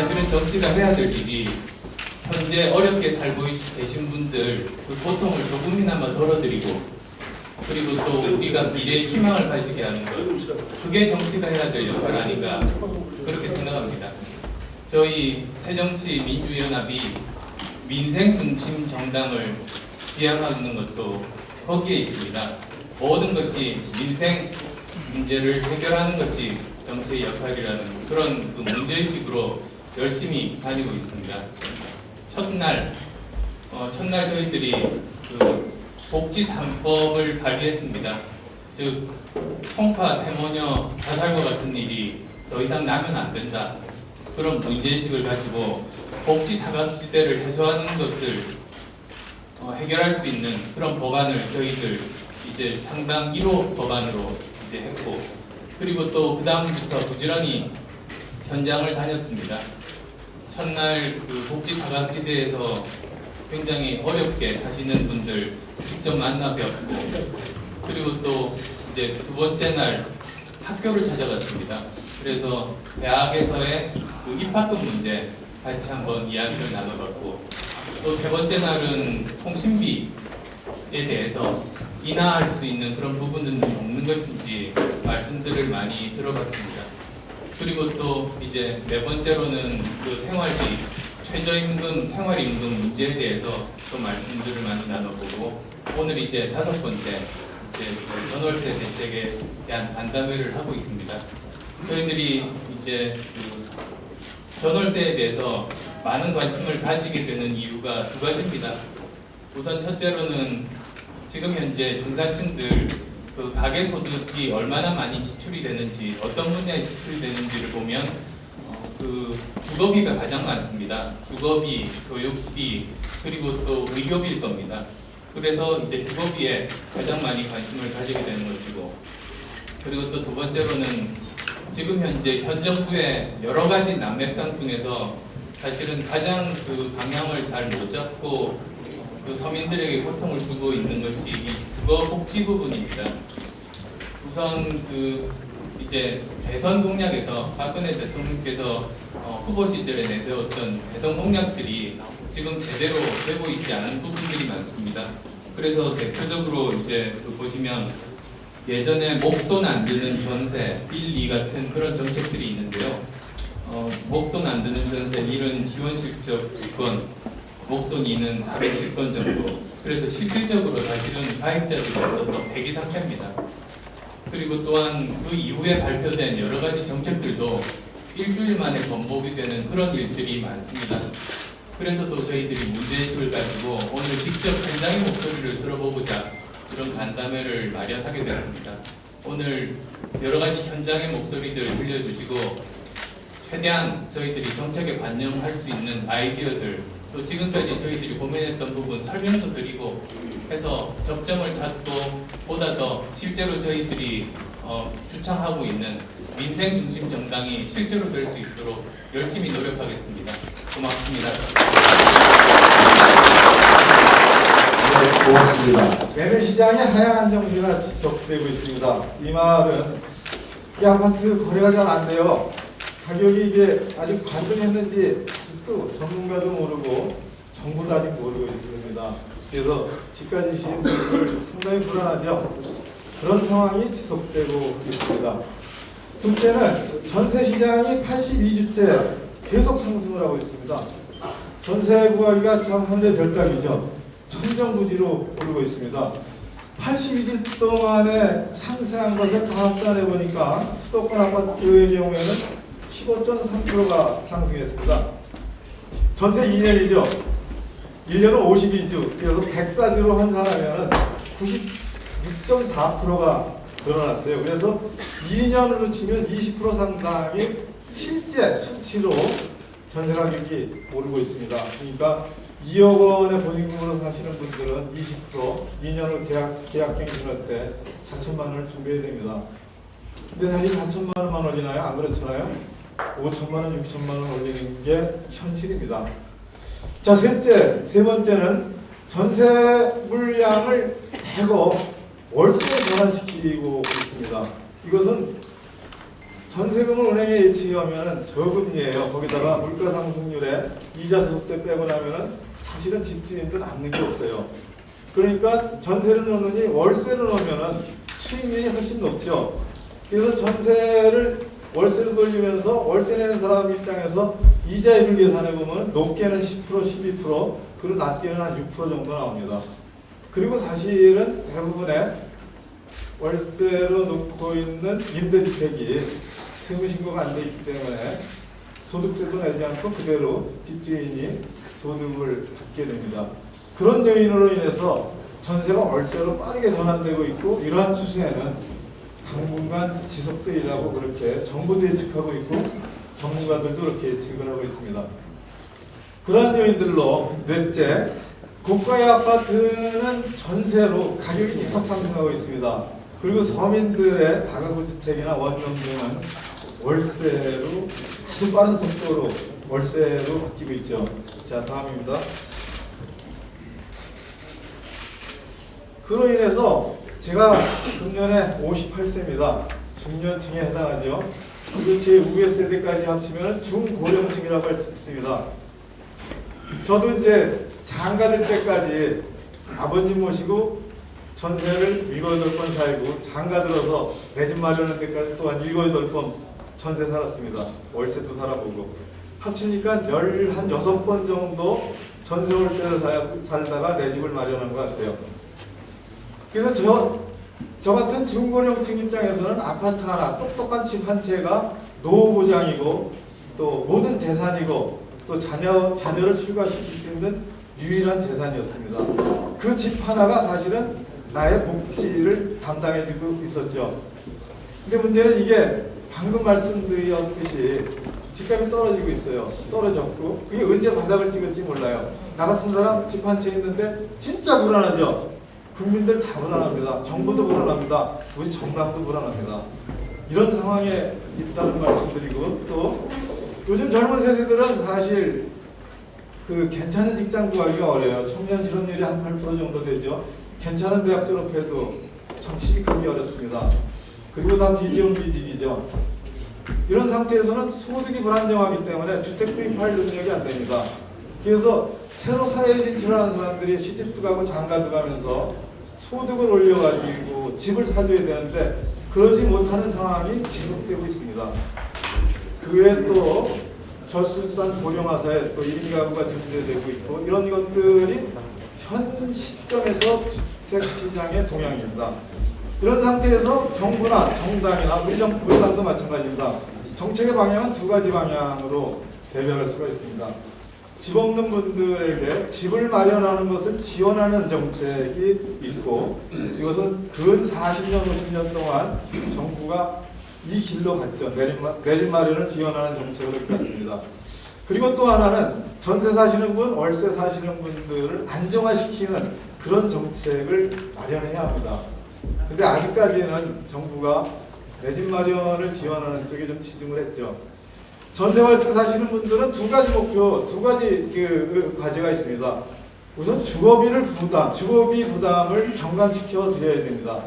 사실은 정치가 해야 될 일이 현재 어렵게 살고 계신 분들 그 고통을 조금이나마 덜어드리고, 그리고 또 우리가 미래의 희망을 가지게 하는 것, 그게 정치가 해야 될 역할 아닌가, 그렇게 생각합니다. 저희 새정치민주연합이 민생 중심 정당을 지향하는 것도 거기에 있습니다. 모든 것이 민생 문제를 해결하는 것이 정치의 역할이라는 그런 그 문제의식으로 열심히 다니고 있습니다. 첫날 저희들이 그 복지 3법을 발의했습니다. 즉 송파, 세모녀, 자살과 같은 일이 더 이상 나면 안 된다. 그런 문제의식을 가지고 복지 사각지대를 해소하는 것을 해결할 수 있는 그런 법안을 저희들 이제 창당 1호 법안으로 이제 했고, 그리고 또 그 다음부터 부지런히 현장을 다녔습니다. 첫날 그 복지 사각지대에서 굉장히 어렵게 사시는 분들 직접 만나 뵙고, 그리고 또 이제 두 번째 날 학교를 찾아갔습니다. 그래서 대학에서의 그 입학금 문제 같이 한번 이야기를 나눠봤고, 또 세 번째 날은 통신비에 대해서 인하할 수 있는 그런 부분은 없는 것인지 말씀들을 많이 들어봤습니다. 그리고 또 이제 네 번째로는 그 생활비, 최저임금, 생활임금 문제에 대해서 또 말씀들을 많이 나눠보고, 오늘 이제 다섯 번째 이제 그 전월세 대책에 대한 간담회를 하고 있습니다. 저희들이 이제 그 전월세에 대해서 많은 관심을 가지게 되는 이유가 두 가지입니다. 우선 첫째로는 지금 현재 중산층들 그 가계소득이 얼마나 많이 지출이 되는지, 어떤 분야에 지출이 되는지를 보면 그 주거비가 가장 많습니다. 주거비, 교육비, 그리고 또 의료비일 겁니다. 그래서 이제 주거비에 가장 많이 관심을 가지게 되는 것이고, 그리고 또 두 번째로는 지금 현재 현 정부의 여러 가지 난맥상 중에서 사실은 가장 그 방향을 잘 못 잡고 그 서민들에게 고통을 주고 있는 것이 이 주거 복지 부분입니다. 우선 그 이제 대선 공약에서 박근혜 대통령께서 후보 시절에 내세웠던 대선 공약들이 지금 제대로 되고 있지 않은 부분들이 많습니다. 그래서 대표적으로 이제 그 보시면 예전에 목돈 안 드는 전세 1, 2 같은 그런 정책들이 있는데요. 목돈 안 드는 전세 1은 지원 실적 2건, 목돈 2는 410건 정도. 그래서 실질적으로 사실은 가입자들이 없어서 폐기 상태입니다. 그리고 또한 그 이후에 발표된 여러 가지 정책들도 일주일 만에 번복이 되는 그런 일들이 많습니다. 그래서 또 저희들이 문제의식을 가지고 오늘 직접 현장의 목소리를 들어보고자 이런 간담회를 마련하게 됐습니다. 오늘 여러 가지 현장의 목소리들 들려주시고 최대한 저희들이 정책에 반영할 수 있는 아이디어들, 또 지금까지 저희들이 고민했던 부분 설명도 드리고 해서 접점을 찾고 보다 더 실제로 저희들이 주창하고 있는 민생 중심 정당이 실제로 될 수 있도록 열심히 노력하겠습니다. 고맙습니다. 네, 고맙습니다. 매매시장이 하향 안정세가 지속되고 있습니다. 이 말은 이 아파트 거래가 잘 안 돼요. 가격이 이게 아직 반등했는지 또 전문가도 모르고 정부도 아직 모르고 있습니다. 그래서 집까지 지은 분들 상당히 불안하죠. 그런 상황이 지속되고 있습니다. 둘째는 전세 시장이 82주째 계속 상승을 하고 있습니다. 전세 구하기가 참 하늘의 별따기죠. 천정부지로 오르고 있습니다. 82주 동안에 상승한 것을 다 합산해 보니까 수도권 아파트의 경우에는 15.3%가 상승했습니다. 전세 2년이죠. 1년은 52주. 그래서 104주로 환산하면 96.4%가 늘어났어요. 그래서 2년으로 치면 20% 상당이 실제 수치로 전세 가격이 오르고 있습니다. 그러니까 2억 원의 보증금으로 사시는 분들은 20% 2년으로 계약갱 신을 때 4천만 원을 준비해야 됩니다. 근데 사실 4천만 원만 올리나요? 안 그렇잖아요. 5천만 원, 6천만 원 올리는 게 현실입니다. 자, 세 번째는 전세 물량을 대거 월세로 전환시키고 있습니다. 이것은 전세금을 은행에 예치하면 저금리예요. 거기다가 물가 상승률에 이자 소득세 빼고 나면은 사실은 집주인들 남는 게 없어요. 그러니까 전세를 넣느니 월세를 넣으면은 수익률이 훨씬 높죠. 그래서 전세를 월세로 돌리면서 월세 내는 사람 입장에서 이자율을 계산해 보면 높게는 10%, 12%, 그리고 낮게는 한 6% 정도 나옵니다. 그리고 사실은 대부분의 월세로 놓고 있는 임대주택이 세무신고가 안 돼 있기 때문에 소득세도 내지 않고 그대로 집주인이 소득을 받게 됩니다. 그런 요인으로 인해서 전세가 월세로 빠르게 전환되고 있고, 이러한 추세에는 당분간 지속되리라고 그렇게 정부도 예측하고 있고 전문가들도 그렇게 예측을 하고 있습니다. 그러한 요인들로 넷째, 고가의 아파트는 전세로 가격이 계속 상승하고 있습니다. 그리고 서민들의 다가구 주택이나 원룸 등은 월세로 아주 빠른 속도로 월세로 바뀌고 있죠. 자, 다음입니다. 그로 인해서 제가 금년에 58세입니다. 중년층에 해당하죠. 그리고 제 우회 세대까지 합치면 중고령층이라고 할 수 있습니다. 저도 이제 장가들 때까지 아버님 모시고 전세를 7, 8번 살고, 장가 들어서 내 집 마련하는 데까지 또한 7, 8번 전세 살았습니다. 월세도 살아보고. 합치니까 16번 정도 전세 월세를 살다가 내 집을 마련한 것 같아요. 그래서 저 같은 중고령층 입장에서는 아파트 하나, 똑똑한 집 한 채가 노후 보장이고 또 모든 재산이고 또 자녀를 출가시킬 수 있는 유일한 재산이었습니다. 그 집 하나가 사실은 나의 복지를 담당해주고 있었죠. 근데 문제는 이게 방금 말씀드렸듯이 집값이 떨어지고 있어요. 떨어졌고 그게 언제 바닥을 찍을지 몰라요. 나 같은 사람 집 한 채 있는데 진짜 불안하죠. 국민들 다 불안합니다. 정부도 불안합니다. 우리 정당도 불안합니다. 이런 상황에 있다는 말씀드리고, 또 요즘 젊은 세대들은 사실 그 괜찮은 직장 구하기가 어려워요. 청년 실업률이 한 8% 정도 되죠. 괜찮은 대학 졸업해도 참 취직하기 어렵습니다. 그리고 다 비지원비직이죠. 이런 상태에서는 소득이 불안정하기 때문에 주택 구입할 능력이 안 됩니다. 그래서 새로 사회에 진출하는 사람들이 시집도 가고 장가도 가면서 소득을 올려가지고 집을 사줘야 되는데 그러지 못하는 상황이 지속되고 있습니다. 그 외에 또 저출산 고령화사에 또 1인 가구가 증대되고 있고, 이런 것들이 현 시점에서 주택시장의 동향입니다. 이런 상태에서 정부나 정당이나 우리 당도 마찬가지입니다. 정책의 방향은 두 가지 방향으로 대별할 수가 있습니다. 집 없는 분들에게 집을 마련하는 것을 지원하는 정책이 있고, 이것은 근 40년, 50년 동안 정부가 이 길로 갔죠. 내집 마련을 지원하는 정책으로 이렇게 갔습니다. 그리고 또 하나는 전세 사시는 분, 월세 사시는 분들을 안정화시키는 그런 정책을 마련해야 합니다. 근데 아직까지는 정부가 내집 마련을 지원하는 쪽에 좀 치중을 했죠. 전세 월세 사시는 분들은 두 가지 목표, 두 가지 과제가 있습니다. 우선 주거비 부담을 경감시켜 드려야 됩니다.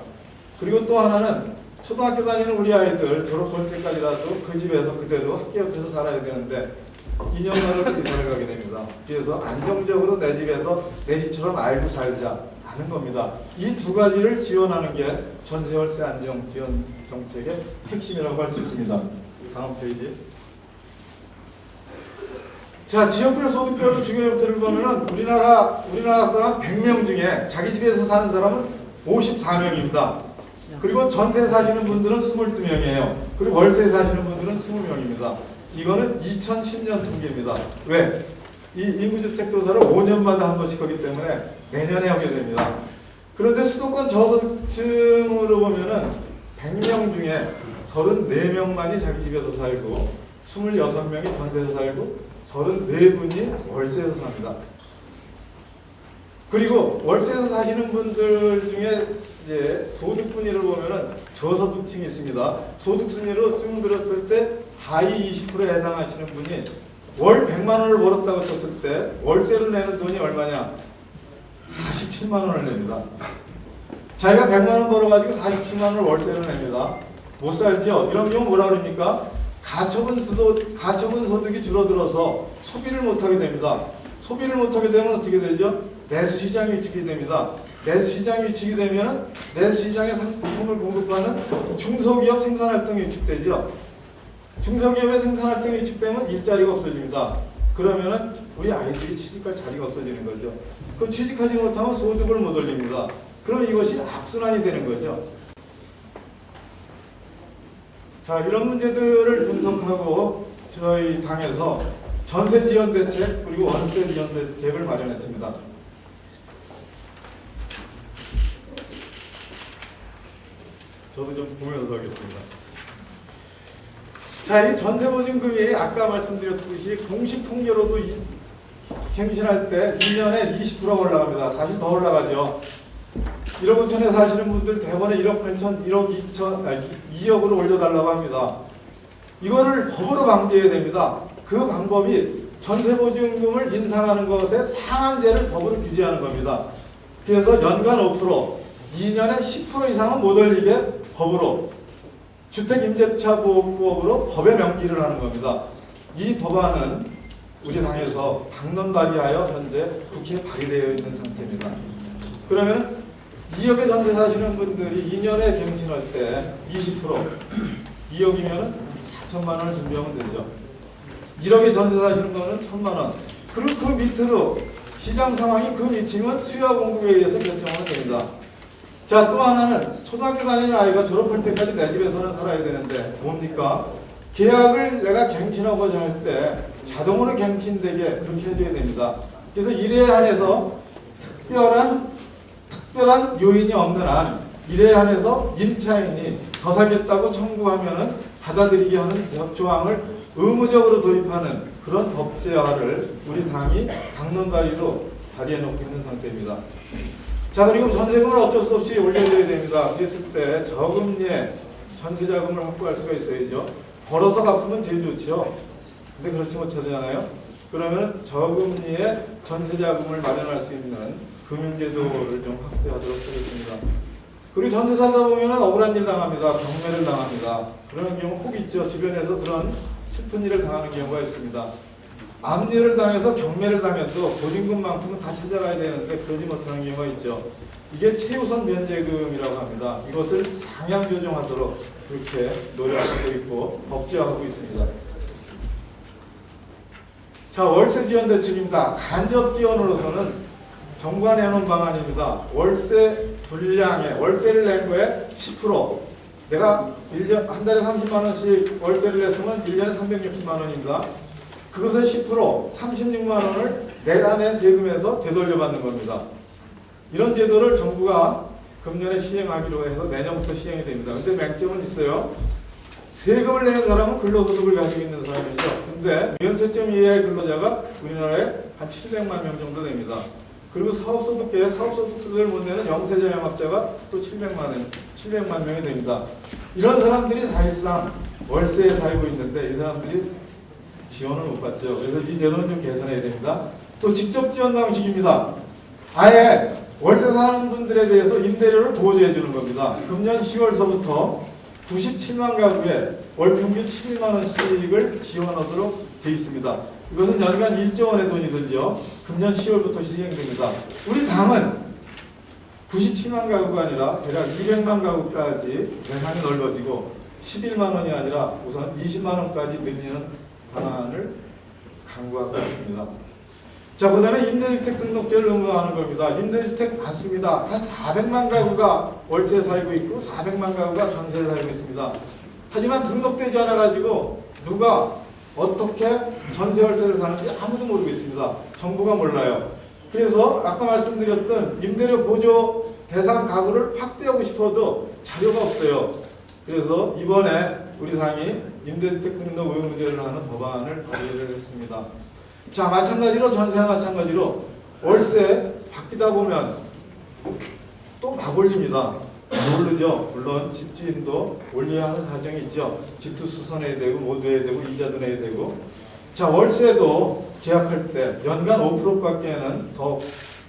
그리고 또 하나는 초등학교 다니는 우리 아이들 졸업할 때까지라도 그 집에서 그대로 학교 옆에서 살아야 되는데 2년간을 이사를 가게 됩니다. 그래서 안정적으로 내 집에서 내 집처럼 알고 살자 하는 겁니다. 이 두 가지를 지원하는 게 전세월세 안정 지원 정책의 핵심이라고 할 수 있습니다. 다음 페이지. 자, 지역별 소득별로 중요 형태를 보면은 우리나라 사람 100명 중에 자기 집에서 사는 사람은 54명입니다. 그리고 전세 사시는 분들은 22명이에요. 그리고 월세 사시는 분들은 20명입니다. 이거는 2010년 통계입니다. 왜? 이 인구주택 조사를 5년마다 한 번씩 하기 때문에 매년에 하게 됩니다. 그런데 수도권 저소득층으로 보면은 100명 중에 34명만이 자기 집에서 살고 26명이 전세에서 살고 34분이 월세에서 삽니다. 그리고 월세에서 사시는 분들 중에 이제 소득 분위를 보면은 저소득층이 있습니다. 소득 순위로 쭉 들었을 때 하위 20%에 해당하시는 분이 월 100만 원을 벌었다고 쳤을 때 월세로 내는 돈이 얼마냐? 47만 원을 냅니다. 자기가 100만 원 벌어가지고 47만 원을 월세로 냅니다. 못 살지요. 이런 경우 뭐라 그럽니까? 가처분 소득이 줄어들어서 소비를 못하게 됩니다. 소비를 못하게 되면 어떻게 되죠? 내수 시장이 위축이 됩니다. 내수 시장이 위축이 되면 내수 시장에 상품을 공급하는 중소기업 생산활동이 위축되죠. 중소기업의 생산활동이 위축되면 일자리가 없어집니다. 그러면은 우리 아이들이 취직할 자리가 없어지는 거죠. 그 취직하지 못하면 소득을 못 올립니다. 그럼 이것이 악순환이 되는 거죠. 자, 이런 문제들을 분석하고 저희 당에서 전세 지원 대책 그리고 월세 지원 대책을 마련했습니다. 저도 좀 보면서 하겠습니다. 자, 이 전세보증금이 아까 말씀드렸듯이 공식 통계로도 갱신할 때 1년에 20% 올라갑니다. 사실 더 올라가죠. 1억 5천에 사시는 분들 대번에 1억 8천, 2억으로 올려달라고 합니다. 이거를 법으로 방지해야 됩니다. 그 방법이 전세보증금을 인상하는 것에 상한제를 법으로 규제하는 겁니다. 그래서 연간 5%, 2년에 10% 이상은 못 올리게 법으로 주택임대차보호법으로 법에 명기를 하는 겁니다. 이 법안은 우리 당에서 당론 발의하여 현재 국회에 발의되어 있는 상태입니다. 그러면 2억에 전세 사시는 분들이 2년에 갱신할 때 20%, 2억이면 4천만 원을 준비하면 되죠. 1억에 전세 사시는 거는 1,000만 원. 그리고 그 밑으로 시장 상황이 그 미치면 수요와 공급에 의해서 결정하면 됩니다. 자, 또 하나는 초등학교 다니는 아이가 졸업할 때까지 내 집에서는 살아야 되는데 뭡니까? 계약을 내가 갱신하고자 할 때 자동으로 갱신되게 그렇게 해줘야 됩니다. 그래서 일에 한해서 특별한 요인이 없는 한 일에 한해서 임차인이 더 사겠다고 청구하면은 받아들이게 하는 조항을 의무적으로 도입하는 그런 법제화를 우리 당이 당론 발의로 발의해 놓고 있는 상태입니다. 자, 그리고 전세금을 어쩔 수 없이 올려줘야 됩니다. 그랬을 때 저금리에 전세자금을 확보할 수가 있어야죠. 벌어서 갚으면 제일 좋지요. 근데 그렇지 못하잖아요. 그러면 저금리에 전세자금을 마련할 수 있는 금융제도를 좀 확대하도록 하겠습니다. 그리고 전세 살다 보면 억울한 일 당합니다. 경매를 당합니다. 그런 경우 꼭 있죠. 주변에서 그런 슬픈 일을 당하는 경우가 있습니다. 압류를 당해서 경매를 당해도 보증금만큼은 다 찾아가야 되는데 그러지 못하는 경우가 있죠. 이게 최우선 면제금이라고 합니다. 이것을 상향 조정하도록 그렇게 노력하고 있고 법제화하고 있습니다. 자, 월세 지원 대책입니다. 간접 지원으로서는 정부가 내놓은 방안입니다. 월세 분량에 월세를 낸 거에 10% 내가 한 달에 30만 원씩 월세를 냈으면 1년에 360만 원입니다. 그것의 10% 36만 원을 내가 낸 세금에서 되돌려받는 겁니다. 이런 제도를 정부가 금년에 시행하기로 해서 내년부터 시행이 됩니다. 근데 맹점은 있어요. 세금을 내는 사람은 근로소득을 가지고 있는 사람이죠. 근데 면세점 이하의 근로자가 우리나라에 한 700만 명 정도 됩니다. 그리고 사업소득계에 사업소득세를 못 내는 영세자 영업자가 또 700만 명이 됩니다. 이런 사람들이 사실상 월세에 살고 있는데 이 사람들이 지원을 못 받죠. 그래서 이 제도는 좀 개선해야 됩니다. 또 직접 지원 방식입니다. 아예 월세 사는 분들에 대해서 임대료를 보조해 주는 겁니다. 금년 10월서부터 97만 가구에 월 평균 11만 원씩을 지원하도록 되어 있습니다. 이것은 연간 1조 원의 돈이 들죠. 금년 10월부터 시행됩니다. 우리 당은 97만 가구가 아니라 대략 200만 가구까지 대상이 넓어지고 11만 원이 아니라 우선 20만 원까지 늘리는 방안을 강구하고 있습니다. 자, 그 다음에 임대주택 등록제를 의무화하는 겁니다. 임대주택 많습니다. 한 400만 가구가 월세에 살고 있고 400만 가구가 전세에 살고 있습니다. 하지만 등록되지 않아가지고 누가 어떻게 전세 월세를 사는지 아무도 모르고 있습니다. 정부가 몰라요. 그래서 아까 말씀드렸던 임대료 보조 대상 가구를 확대하고 싶어도 자료가 없어요. 그래서 이번에 우리 당이 임대주택 등록 의무제를 하는 법안을 발의를 했습니다. 자, 마찬가지로 전세와 마찬가지로 월세 바뀌다 보면 또 막 올립니다. 모르죠. 물론 집주인도 올려야 하는 사정이 있죠. 집도 수선해야 되고 모두 해야 되고 이자도 내야 되고. 자, 월세도 계약할 때 연간 5%밖에는 더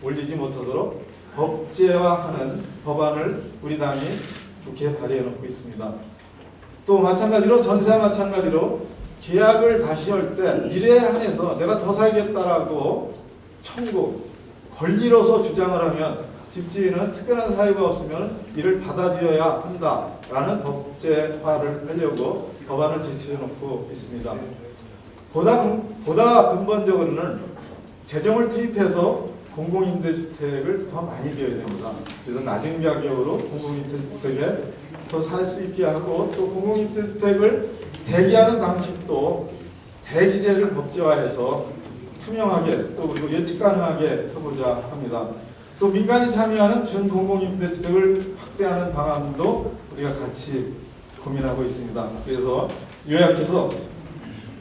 올리지 못하도록 법제화하는 법안을 우리 당이 국회에 발의해 놓고 있습니다. 또 마찬가지로 전세와 마찬가지로 계약을 다시 할 때 미래에 한해서 내가 더 살겠다라고 청구, 권리로서 주장을 하면 집주인은 특별한 사유가 없으면 이를 받아들여야 한다라는 법제화를 하려고 법안을 제출해 놓고 있습니다. 보다 근본적으로는 재정을 투입해서 공공임대주택을 더 많이 지어야 됩니다. 그래서 낮은 가격으로 공공임대주택에 더 살 수 있게 하고 또 공공임대주택을 대기하는 방식도 대기제를 법제화해서 투명하게 또 그리고 예측 가능하게 해보자 합니다. 또 민간이 참여하는 준공공임대주택을 확대하는 방안도 우리가 같이 고민하고 있습니다. 그래서 요약해서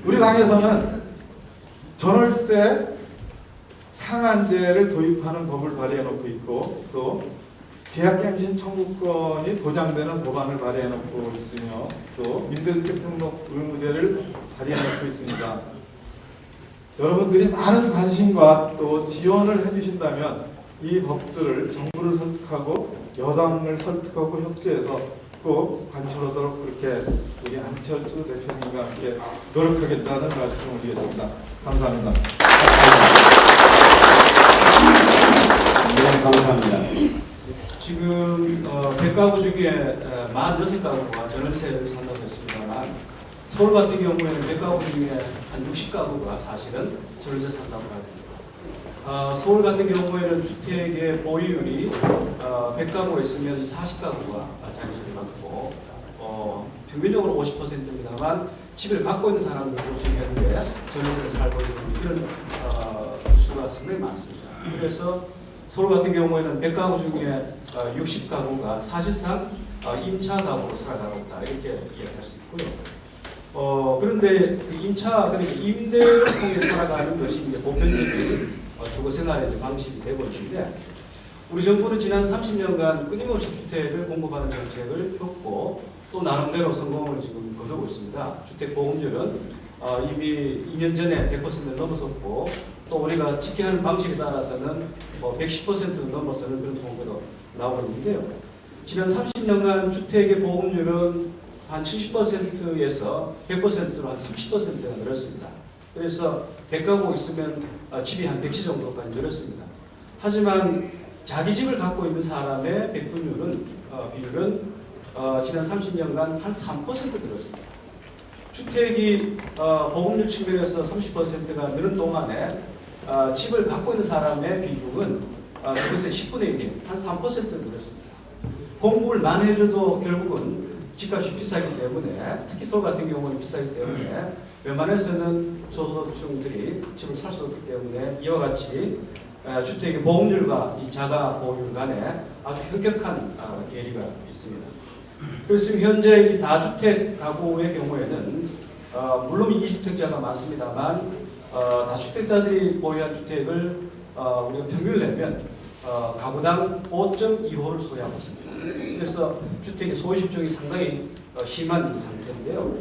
우리 당에서는 전월세 상한제를 도입하는 법을 발의해 놓고 있고 또 계약갱신 청구권이 보장되는 법안을 발의해 놓고 있으며 또 임대주택 등록 의무제를 발의해 놓고 있습니다. 여러분들이 많은 관심과 또 지원을 해주신다면 이 법들을 정부를 설득하고 여당을 설득하고 협조해서 꼭 관철하도록 그렇게 우리 안철수 대표님과 함께 노력하겠다는 말씀을 드리겠습니다. 감사합니다. 네, 감사합니다. 지금 100가구 중에 46가구가 전월세를 산다고 했습니다만 서울 같은 경우에는 100가구 중에 한 60가구가 사실은 전월세 산다고 합니다. 서울 같은 경우에는 주택의 보유율이 100가구가 있으면 40가구가 자기집을 갖고 평균적으로 50%입니다만 집을 갖고 있는 사람들도 지금 현재 전월세를 살고 있는 이런 수가 상당히 많습니다. 그래서 서울 같은 경우에는 100가구 중에 60가구가 사실상 임차 가구로 살아가고 있다 이렇게 이야기할 수 있고요. 그런데 그 임차 그러니까 임대를 통해 살아가는 것이 이제 보편적인 주거 생활의 방식이 되고 있는데 우리 정부는 지난 30년간 끊임없이 주택을 공급하는 정책을 폈고 또 나름대로 성공을 지금 거두고 있습니다. 주택 보급률은 이미 2년 전에 100%를 넘어섰고 또 우리가 집계하는 방식에 따라서는 110%를 넘어서는 그런 통계도 나오고 있는데요. 지난 30년간 주택의 보급률은 한 70%에서 100%로 한 30%가 늘었습니다. 그래서 100가구 있으면 집이 한 100지 정도까지 늘었습니다. 하지만 자기 집을 갖고 있는 사람의 비율은 지난 30년간 한 3% 늘었습니다. 주택이 보급률 측면에서 30%가 느는 동안에 집을 갖고 있는 사람의 비중은 그것의 10분의 1, 한 3% 늘었습니다. 공부를 많이 해줘도 결국은 집값이 비싸기 때문에 특히 서울 같은 경우는 비싸기 때문에 웬만해서는 저소득층들이 집을 살 수 없기 때문에 이와 같이 주택의 보급률과 이 자가 보급률 간에 아주 혁혁한 괴리가 있습니다. 그래서 지금 현재 이 다주택 가구의 경우에는 물론 이주택자가 많습니다만 다주택자들이 보유한 주택을 우리가 평균을 내면 가구당 5.25호를 소유하고 있습니다. 그래서 주택의 소유 집중이 상당히 심한 상태인데요.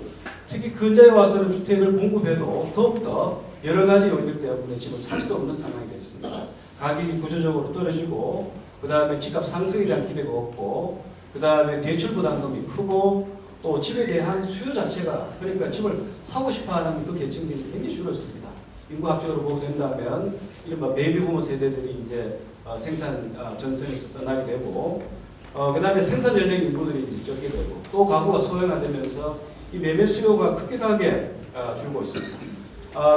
특히 근자에 와서는 주택을 공급해도 더욱더 여러 가지 요인들 때문에 집을 살 수 없는 상황이 됐습니다. 가격이 구조적으로 떨어지고 그 다음에 집값 상승에 대한 기대가 없고 그 다음에 대출 부담금이 크고 또 집에 대한 수요 자체가 그러니까 집을 사고 싶어하는 그 계층들이 굉장히 줄었습니다. 인구학적으로 보게 된다면 이른바 베이비부머 세대들이 이제 생산 전선에서 떠나게 되고 그 다음에 생산 연령 인구들이 이제 적게 되고 또 가구가 소형화되면서 이 매매 수요가 급격하게 줄고 있습니다.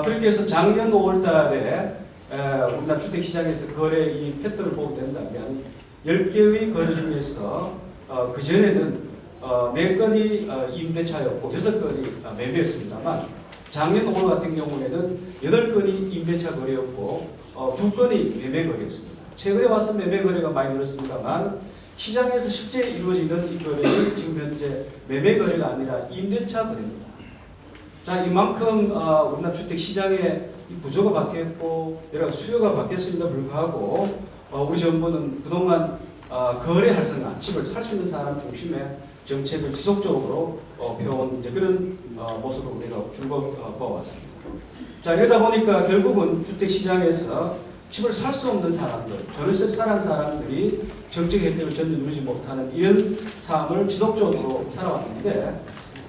그렇게 해서 작년 5월달에 우리나라 주택시장에서 거래 이 패턴을 보게 된다면 10개의 거래 중에서 그전에는 4건이 임대차였고 6건이 매매였습니다만 작년 5월 같은 경우에는 8건이 임대차 거래였고 2건이 매매 거래였습니다. 최근에 와서 매매 거래가 많이 늘었습니다만 시장에서 실제 이루어지는 이 거래는 지금 현재 매매 거래가 아니라 임대차 거래입니다. 자, 이만큼 우리나라 주택 시장의 구조가 바뀌었고 여러 수요가 바뀌었음에도 불구하고 우리 정부는 그동안 거래 활성화, 집을 살 수 있는 사람 중심의 정책을 지속적으로 펴온 이제 그런 모습을 우리가 줄곧 보아왔습니다. 자, 이러다 보니까 결국은 주택 시장에서 집을 살 수 없는 사람들, 전월세 살아난 사람들이 정책 혜택을 전혀 누리지 못하는 이런 삶을 지속적으로 살아왔는데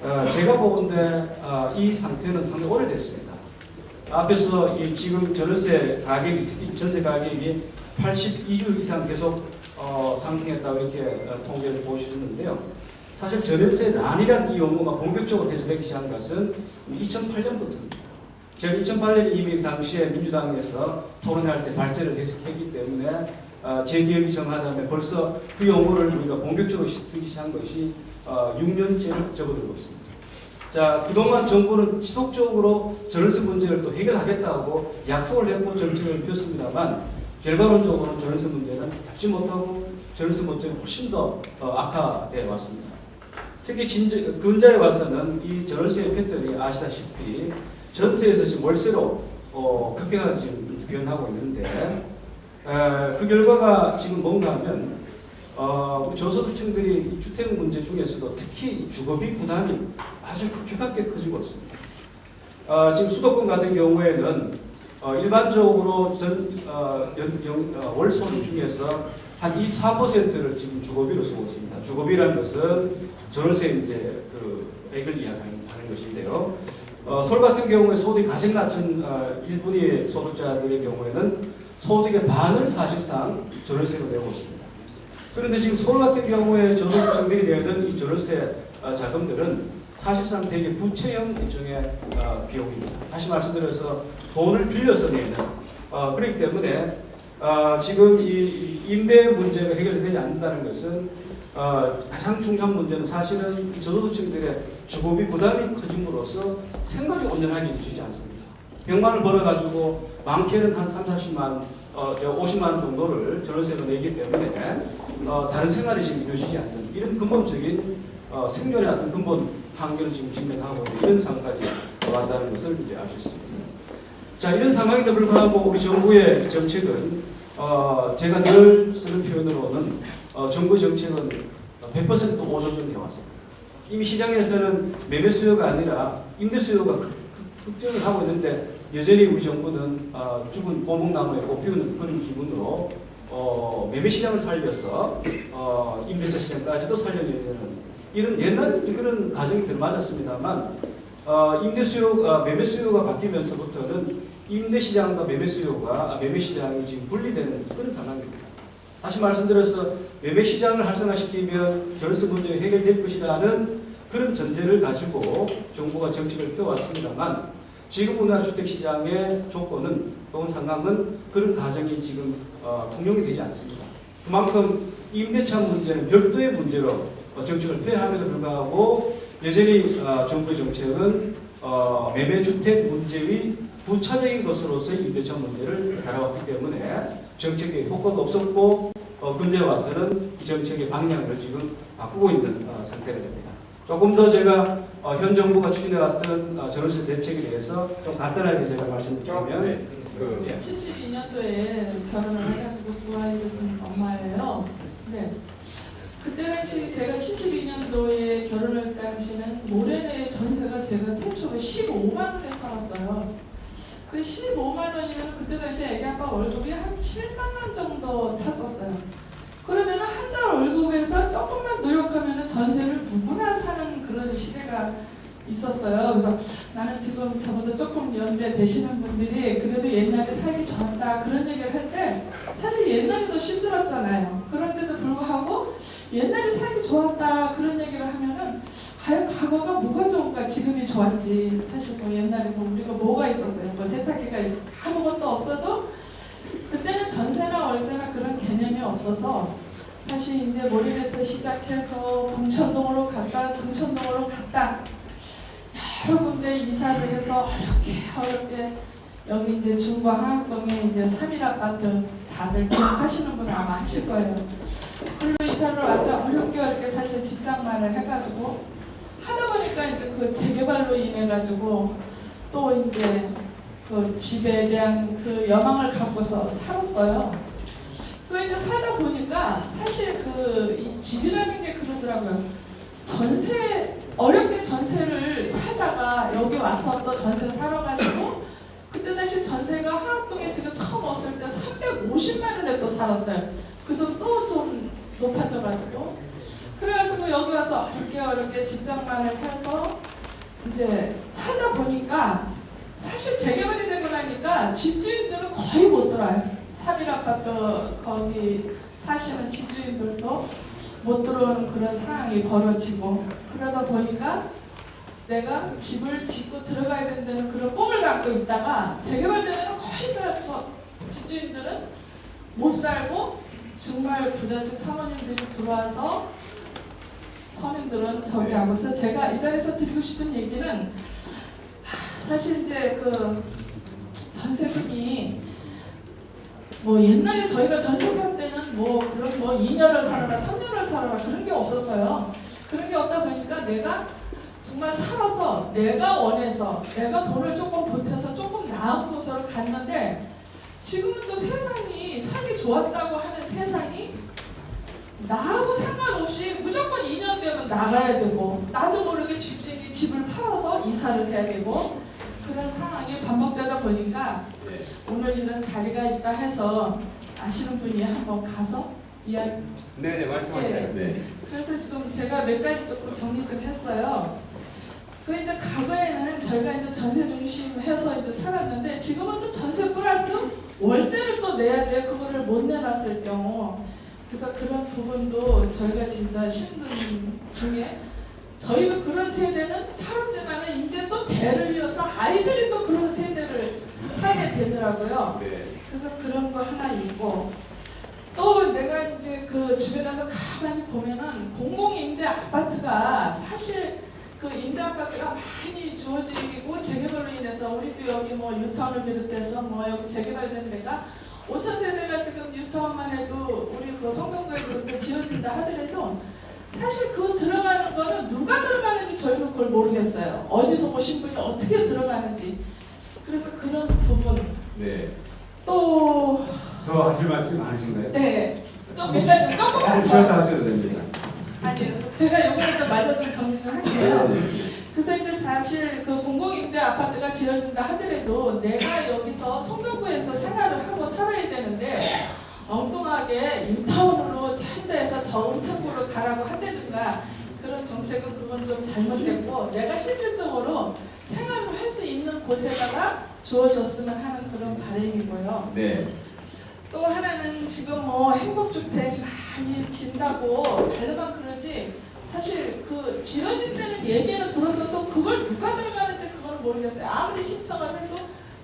제가 보건대 이 상태는 상당히 오래됐습니다. 앞에서 이 지금 전세 가격이 특히 전세 가격이 82주 이상 계속 상승했다고 이렇게 통계를 보여주셨는데요. 사실 전세 난이란 이 용어가 본격적으로 대두되기 시작한 것은 2008년부터입니다. 제가 2008년 이미 당시에 민주당에서 토론할 때 발제를 했기 때문에 재기업이 정하다면 벌써 그 용어를 우리가 본격적으로 쓰기 시작한 것이 6년째를 접어들고 있습니다. 자, 그동안 정부는 지속적으로 전세 문제를 또 해결하겠다고 약속을 했고 정책을 폈습니다만 결과론적으로는 전세 문제는 잡지 못하고 전세 문제는 훨씬 더 악화되어 왔습니다. 특히 근자에 와서는 이 전세의 패턴이 아시다시피 전세에서 지금 월세로 급격하게 지금 변하고 있는데 그 결과가 지금 뭔가 하면 저소득층들이 주택 문제 중에서도 특히 주거비 부담이 아주 급격하게 커지고 있습니다. 지금 수도권 같은 경우에는 일반적으로 월 소득 중에서 한 24%를 지금 주거비로 쓰고 있습니다. 주거비라는 것은 전월세 이제 액을 이야기하는 것인데요. 서울 같은 경우에 소득이 가장 낮은 1분위 소득자들의 경우에는 소득의 반을 사실상 전월세로 내고 있습니다. 그런데 지금 서울 같은 경우에 저소득층들이 내는 이 전월세 자금들은 사실상 되게 부채형 일종의 비용입니다. 다시 말씀드려서 돈을 빌려서 내는 그렇기 때문에 지금 이 임대 문제가 해결이 되지 않는다는 것은 가장 중요한 문제는 사실은 저소득층들의 주거비 부담이 커짐으로써 생활이 온전하게 이루어지지 않습니다. 100만 원을 벌어가지고 많게는 한 30, 50만 원 정도를 전월세로 내기 때문에 다른 생활이 지금 이루어지지 않는 이런 근본적인 생존의 어떤 근본 환경을 지금 직면하고 있는 이런 상황까지 왔다는 것을 이제 알 수 있습니다. 자, 이런 상황에도 불구하고 우리 정부의 정책은 제가 늘 쓰는 표현으로는 정부 정책은 100% 오조전 해왔습니다. 이미 시장에서는 매매 수요가 아니라 임대 수요가 급증을 하고 있는데 여전히 우리 정부는 죽은 고목나무에 꽃 피우는 그런 기분으로 매매 시장을 살려서 임대차 시장까지도 살려내는 이런 옛날 그런 가정이 들어맞았습니다만 임대 수요가 매매 수요가 바뀌면서부터는 임대 시장과 매매 수요가 매매 시장이 지금 분리되는 그런 상황입니다. 다시 말씀드려서 매매 시장을 활성화시키면 전세 문제가 해결될 것이라는 그런 전제를 가지고 정부가 정책을 펴왔습니다만 지금 우리나라 주택시장의 조건은 또는 상황은 그런 가정이 지금 통용이 되지 않습니다. 그만큼 임대차 문제는 별도의 문제로 정책을 펴야 함에도 불구하고 여전히 정부의 정책은 매매주택 문제의 부차적인 것으로서의 임대차 문제를 다뤄왔기 때문에 정책에 효과가 없었고 근래 와서는 이 정책의 방향을 지금 바꾸고 있는 상태가 됩니다. 조금 더 제가 현 정부가 추진해왔던 전월세 대책에 대해서 좀 간단하게 제가 말씀드리면 72년도에 결혼을 해가지고 두 아이를 둔 엄마예요. 네. 그때 당시 제가 72년도에 결혼할 당시는 모래내 전세가 제가 최초로 15만 원에 살았어요. 그 15만 원이면 그때 당시 애기 아빠 월급이 한 7만 원 정도 탔었어요. 그러면 한 달 월급에서 조금만 노력하면 전세를 누구나 사는 그런 시대가 있었어요. 그래서 나는 지금 저보다 조금 연배 되시는 분들이 그래도 옛날에 살기 좋았다 그런 얘기를 할 때 사실 옛날에도 힘들었잖아요. 그런데도 불구하고 옛날에 살기 좋았다 그런 얘기를 하면은 과연 과거가 뭐가 좋을까 지금이 좋았지. 사실 뭐 옛날에 뭐 우리가 뭐가 있었어요. 뭐 세탁기가 아무것도 없어도 그때는 전세나 월세나 그런 개념이 없어서 사실 이제 모림에서 시작해서 봉천동으로 갔다 등촌동으로 갔다 여러 군데 이사를 해서 어렵게 여기 이제 중구 하학동에 이제 3일 아파트 다들 기억하시는 분은 아마 하실 거예요. 그리고 이사를 와서 어렵게 사실 뒷장만을 해가지고 하다 보니까 이제 그 재개발로 인해 가지고 또 이제 그 집에 대한 그 여망을 갖고서 살았어요. 그 이제 살다 보니까 사실 그 이 집이라는 게 그러더라고요. 어렵게 전세를 살다가 여기 와서 또 전세 살아가지고 그때 당시 전세가 하학동에 제가 처음 왔을 때 350만 원에 또 살았어요. 그 돈 또 좀 높아져가지고 그래가지고 여기 와서 어렵게 집장만을 해서 이제 살다 보니까 사실 재개발이 되고 나니까 집주인들은 거의 못 들어와요. 3일 아파트 거기 사시는 집주인들도 못 들어오는 그런 상황이 벌어지고, 그러다 보니까 내가 집을 짓고 들어가야 된다는 그런 꿈을 갖고 있다가 재개발되면 거의 다 집주인들은 못 살고 정말 부잣집 사모님들이 들어와서 서민들은 저기 하고 있어. 제가 이 자리에서 드리고 싶은 얘기는 사실 이제 그 전세금이 뭐 옛날에 저희가 전세 살 때는 뭐 그런 뭐 2년을 살아라 3년을 살아라 그런 게 없었어요. 그런 게 없다 보니까 내가 정말 살아서 내가 원해서 내가 돈을 조금 보태서 조금 나은 곳으로 갔는데, 지금은 또 세상이 살기 좋았다고 하는 세상이 나하고 상관없이 무조건 2년 되면 나가야 되고, 나도 모르게 집주인이 집을 팔아서 이사를 해야 되고, 그런 상황이 반복되다 보니까 오늘 이런 자리가 있다 해서 아시는 분이 한번 가서 이야기. 네네, 말씀하세요. 네. 그래서 지금 제가 몇 가지 조금 정리 좀 했어요. 그 이제 과거에는 저희가 이제 전세 중심해서 이제 살았는데, 지금은 또 전세 플러스 월세를 또 내야 돼. 그거를 못 내놨을 경우. 그래서 그런 부분도 저희가 진짜 힘든 중에, 저희가 그런 세대는 살았지만은 이제 또 대를 이어서 아이들이 또 그런 세대를 살게 되더라고요. 네. 그래서 그런 거 하나 있고, 또 내가 이제 그 주변에서 가만히 보면은 공공임대 아파트가 사실 그 임대 아파트가 많이 주어지고 재개발로 인해서 우리도 여기 뭐 유타운을 비롯해서 뭐 여기 재개발된 데가 5,000세대가 지금 유타운만 해도 우리 그 성동구에 그렇게 지어진다 하더라도 사실 그 들어가는 거는 누가 들어가는지 저희는 그걸 모르겠어요. 어디서 오신 분이 어떻게 들어가는지. 그래서 그런 부분. 네. 또 더 하실 말씀이 많으신가요? 네. 좀 일단 조금 쉬었다 하셔도 됩니다. 아니요. 제가 요거를 좀 마저 좀 정리 좀 할게요. 네. 그래서 이제 사실 그 공공임대 아파트가 지어진다 하더라도 내가 여기서 성동구에서 생활을 하고 살아야 되는데 엉뚱하게 인타운으로 차인다해서 저음택구로 가라고 한다든가 그런 정책은 그건 좀 잘못됐고, 내가 실질적으로 생활을 할 수 있는 곳에다가 주어졌으면 하는 그런 바람이고요. 네. 또 하나는 지금 뭐 행복주택 많이 진다고 말로만 그러지, 사실 그 지어진 데는 얘기는 들었어도 그걸 누가 들어가는지 그건 모르겠어요. 아무리 신청을 해도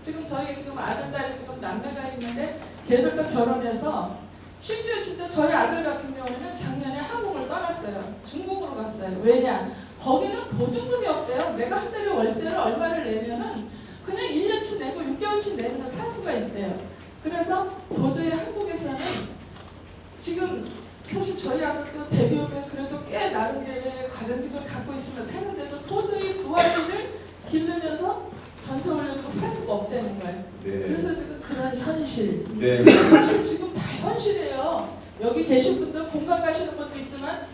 지금 저희 지금 아들 딸이 지금 남매가 있는데 걔들도 결혼해서, 심지어 진짜 저희 아들 같은 경우는 작년에 한국을 떠났어요. 중국으로 갔어요. 왜냐? 거기는 보증금이 없대요. 내가 한 달에 월세를 얼마를 내면은 그냥 1년치 내고 6개월치 내면 살 수가 있대요. 그래서 도저히 한국에서는 지금 사실 저희 아들도 대기업에 그래도 꽤 나름대로의 가정집을 갖고 있으면 사는데도 도저히 두 아이를 기르면서 전세 올려주고 살 수가 없다는 거예요. 네. 그래서 지금 그런 현실. 네. 사실 지금 다 현실이에요. 여기 계신 분들 공감 가시는 분도 있지만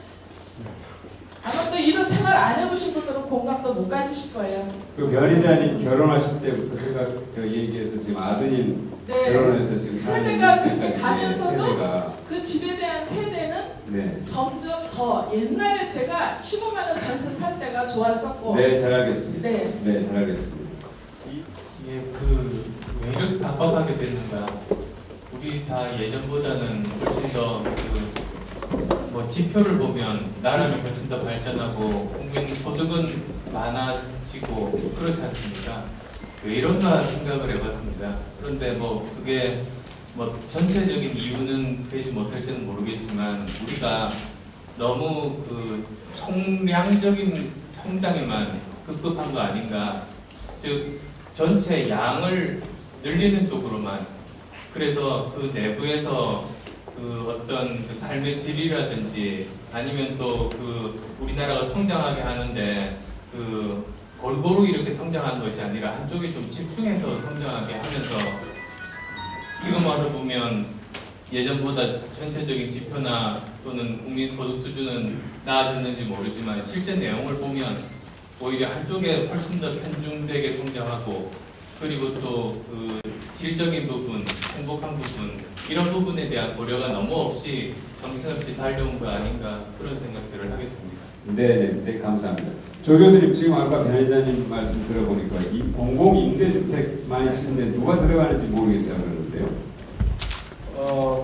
아마 또 이런 생활 안 해보신 분들은 공감도 못 가지실 거예요. 그 변희자님 결혼하실 때부터 제가 얘기해서 지금 아드님 네. 결혼해서 지금 세대가 그렇게 때까지 가면서도 세대가 그 집에 대한 세대는 네. 점점 더, 옛날에 제가 15만 원 전세 살 때가 좋았었고. 네, 잘 알겠습니다. 네. 네, 잘 알겠습니다. 이게 왜 이렇게 바꿔가게 됐는가? 우리 다 예전보다는 훨씬 더 뭐 지표를 보면 나라는 훨씬 더 발전하고 국민 소득은 많아지고 그렇지 않습니까? 왜 이런가 생각을 해봤습니다. 그런데 뭐 그게 뭐 전체적인 이유는 되지 못할지는 모르겠지만 우리가 너무 그 총량적인 성장에만 급급한 거 아닌가? 즉 전체 양을 늘리는 쪽으로만, 그래서 그 내부에서 그 어떤 그 삶의 질이라든지 아니면 또 그 우리나라가 성장하게 하는데 그 골고루 이렇게 성장하는 것이 아니라 한쪽에 좀 집중해서 성장하게 하면서 지금 와서 보면 예전보다 전체적인 지표나 또는 국민 소득 수준은 나아졌는지 모르지만 실제 내용을 보면 오히려 한쪽에 훨씬 더 편중되게 성장하고, 그리고 또 그 질적인 부분, 행복한 부분 이런 부분에 대한 고려가 너무 없이 정신없이 달려온 거 아닌가 그런 생각들을 하게 됩니다. 네, 감사합니다. 조 교수님 지금 아까 변호사님 말씀 들어보니까 이 공공 임대주택 많이 치는데 누가 들어가는지 모르겠다고 그러는데요.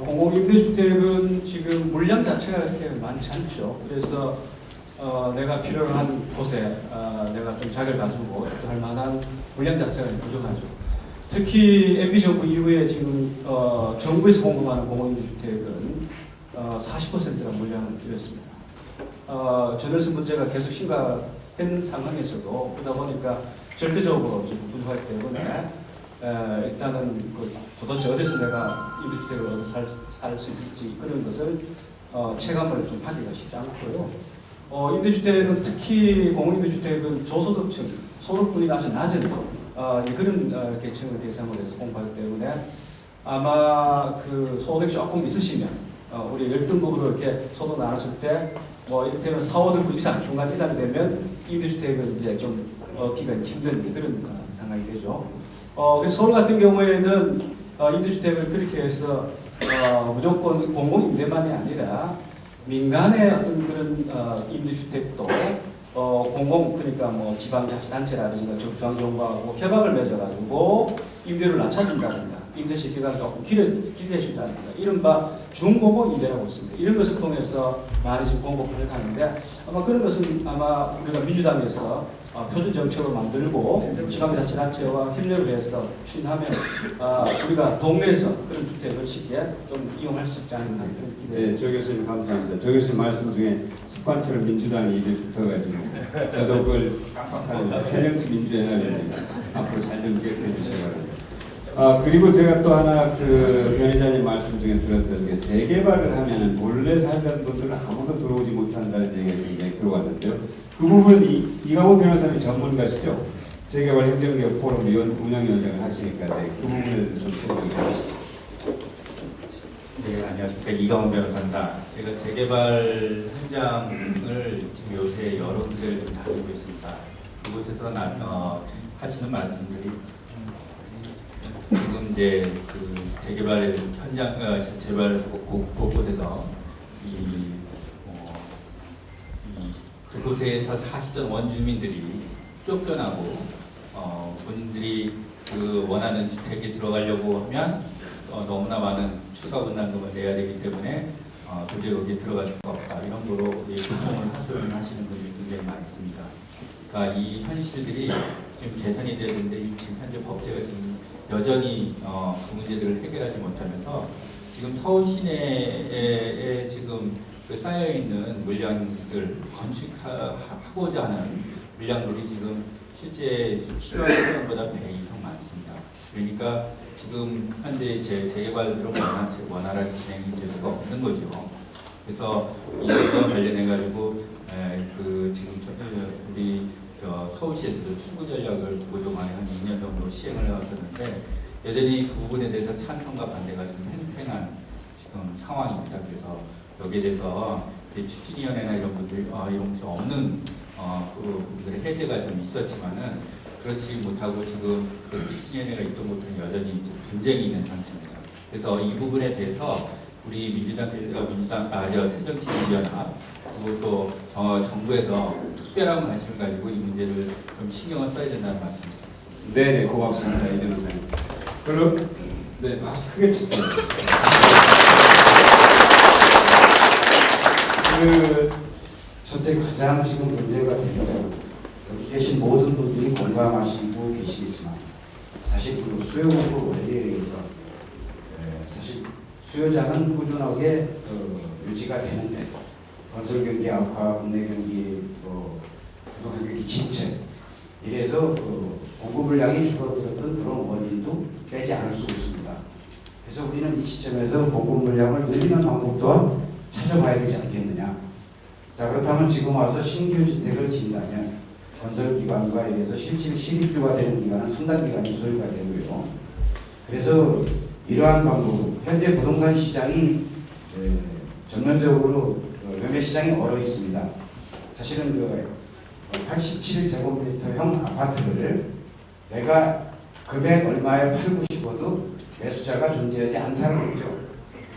공공임대주택은 지금 물량 자체가 이렇게 많지 않죠. 그래서 내가 필요로 한 곳에 내가 좀 자격을 가지고 할 만한 물량 자체가 부족하죠. 특히 MB 정부 이후에 지금 정부에서 공급하는 공공임대주택은 40%가 물량을 줄였습니다. 전월세 문제가 계속 심각한 상황에서도 그러다 보니까 절대적으로 지금 부족하기 때문에 일단은 도대체 어디서 내가 임대주택을 얻어 살 수 있을지 그런 것을 체감을 좀 하기가 쉽지 않고요. 임대주택은 특히 공공임대주택은 저소득층, 소득분이 아주 낮은 그런 계층을 대상으로 해서 공부하기 때문에 아마 그 소득이 조금 있으시면 우리 열등급으로 이렇게 소득 나눴을 때 뭐 이를테면 4, 5등급 이상, 중간 이상 되면 임대주택은 이제 좀 얻기가 힘든 그런 상황이 되죠. 그래서 서울 같은 경우에는 임대주택을 그렇게 해서 무조건 공공임대만이 아니라 민간의 어떤 그런 임대주택도 공공 그러니까 뭐 지방자치단체라든가 중앙정부하고 협약을 맺어가지고 임대료를 낮춰준다든가 임대시 기간을 조금 길게해준다든가 이른바 중공공 임대라고 있습니다. 이런 것을 통해서 많이 지금 공급을 하는데 아마 그런 것은 아마 우리가 민주당에서 표준 정책을 만들고 지방자치단체와 협력을 해서 추진하면 우리가 동네에서 그런 주택을 쉽게 좀 이용할 수 있지 않을까 그런 기대. 네, 조 교수님 감사합니다. 조 교수님 말씀 중에 습관처럼 민주당이 입에 붙어가지고 저도 그걸 깜빡하는데 새정치 민주연합입니다. 앞으로 잘 좀 기억해 주시기 바랍니다. 그리고 제가 또 하나 그 변호사님 말씀 중에 들었던 게 재개발을 하면은 원래 살던 분들은 아무도 들어오지 못한다는 얘기가 굉장히 들어왔는데요. 그 부분 이강훈 변호사님 전문가시죠? 재개발 행정개혁 포럼 운영위원장을 하시니까 그 부분에 대해서 좀 설명해 주시죠. 네, 안녕하십니까. 이강훈 변호사입니다. 제가 재개발 현장을 지금 요새 여러 군데를 좀 다니고 있습니다. 그곳에서 하시는 말씀들이 지금 이제 그 재개발 현장, 재개발 곳곳에서 그곳에서 사시던 원주민들이 쫓겨나고 본인들이 그 원하는 주택에 들어가려고 하면 너무나 많은 추가 분담금을 내야 되기 때문에 도저히 여기에 들어갈 수가 없다. 이런 거로 고통을 하소연하시는 분들이 굉장히 많습니다. 그러니까 이 현실들이 지금 개선이 되야 되는데 지금 현재 법제가 지금 여전히 그 문제들을 해결하지 못하면서 지금 서울 시내에 지금 그 쌓여 있는 물량들 건축하고자 하는 물량들이 지금 실제 필요한 것보다 배 이상 많습니다. 그러니까 지금 현재 재개발들은 원활하게 진행이 될 수가 없는 거죠. 그래서 이것과 관련해 가지고 그 지금 우리 서울시에서도 출구 전략을 그동안에 한 2년 정도 시행을 해왔었는데 여전히 그 부분에 대해서 찬성과 반대가 좀 팽팽한 지금 상황입니다. 그래서 여기에 대해서 추진위원회나 이런 분들이 이런 것이 없는 그 부분들의 해제가 좀 있었지만은 그렇지 못하고 지금 그 추진위원회가 있던 것들은 여전히 분쟁이 있는 상태입니다. 그래서 이 부분에 대해서 우리 새정치민주연합 그리고 또 정부에서 특별한 관심을 가지고 이 문제를 좀 신경을 써야 된다는 말씀드리겠습니다. 네, 고맙습니다. 이 변호사님. 그럼 네, 박수 크게 치세요. 첫째 가장 지금 문제가 되는 건 여기 계신 모든 분들이 공감하시고 계시겠지만 사실 그 수요 공급 원리에 의해서 사실 수요자는 꾸준하게 유지가 되는데 건설 경기 악화, 국내 경기, 부동산 경기 침체 이래서 공급 물량이 줄어들었던 그런 원인도 빼지 않을 수 없습니다. 그래서 우리는 이 시점에서 공급 물량을 늘리는 방법도 찾아봐야 되지 않겠느냐. 자, 그렇다면 지금 와서 신규 주택을 지은다면 건설기관과 의해서 실질 실입주가 되는 기간은 3단 기간이 소요가 되고요. 그래서 이러한 방법, 현재 부동산 시장이 전면적으로 매매 시장이 얼어 있습니다. 사실은 87제곱미터형 아파트를 내가 금액 얼마에 팔고 싶어도 매수자가 존재하지 않다는 거죠.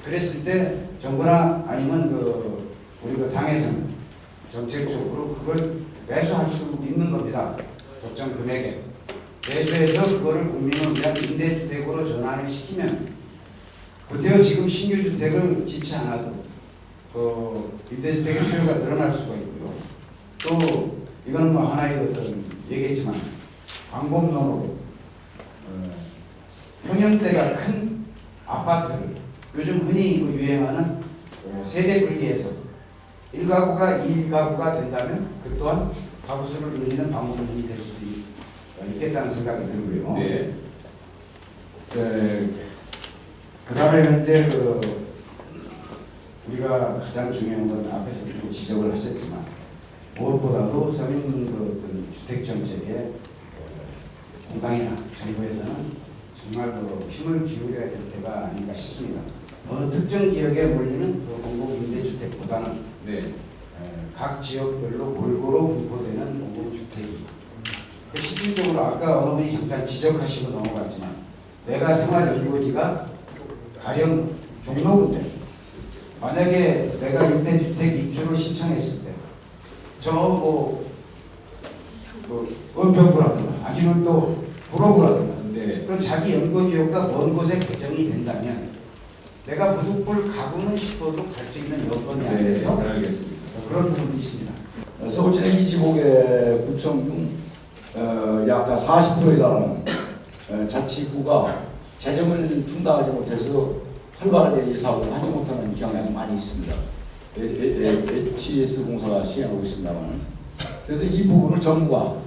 그랬을 때 정부나 아니면 우리 당에서는 정책적으로 그걸 매수할 수 있는 겁니다. 적정 금액에 매수해서 그거를 국민을 위한 임대주택으로 전환을 시키면 그때요 지금 신규 주택을 짓지 않아도 임대주택의 수요가 늘어날 수가 있고요. 또 이거는 뭐 하나의 어떤 얘기했지만 광범위로 평형대가 큰 아파트를 요즘 흔히 유행하는 세대 분리해서 1가구가 2가구가 된다면 그 또한 가구수를 늘리는 방법이 될 수도 있겠다는 생각이 들고요. 네. 그 다음에 현재 우리가 가장 중요한 건 앞에서 좀 지적을 하셨지만 무엇보다도 서민 어떤 주택 정책에 공당이나 정부에서는 정말 힘을 기울여야 될 때가 아닌가 싶습니다. 어느 특정 지역에 몰리는 공공 임대주택보다는 네. 각 지역별로 골고루 분포되는 공공주택이 실질적으로 아까 어느 분이 잠깐 지적하시고 넘어갔지만 내가 생활연구지가 가령 종로인데 만약에 내가 임대주택 입주를 신청했을 때 은평구라든가 아니면 또 구로구라든가 네. 또 자기 연구지역과 먼 곳에 배정이 된다면 내가 부득불 가고는 싶어도 갈 수 있는 여건이 안 네, 돼서 잘 알겠습니다. 그런 부분이 있습니다. 서울시내 25개 구청 중 약 40%에 달하는 자치구가 재정을 충당하지 못해서 활발하게 이 사업을 하지 못하는 경향이 많이 있습니다. HS 공사가 시행하고 있습니다만 그래서 이 부분을 정부가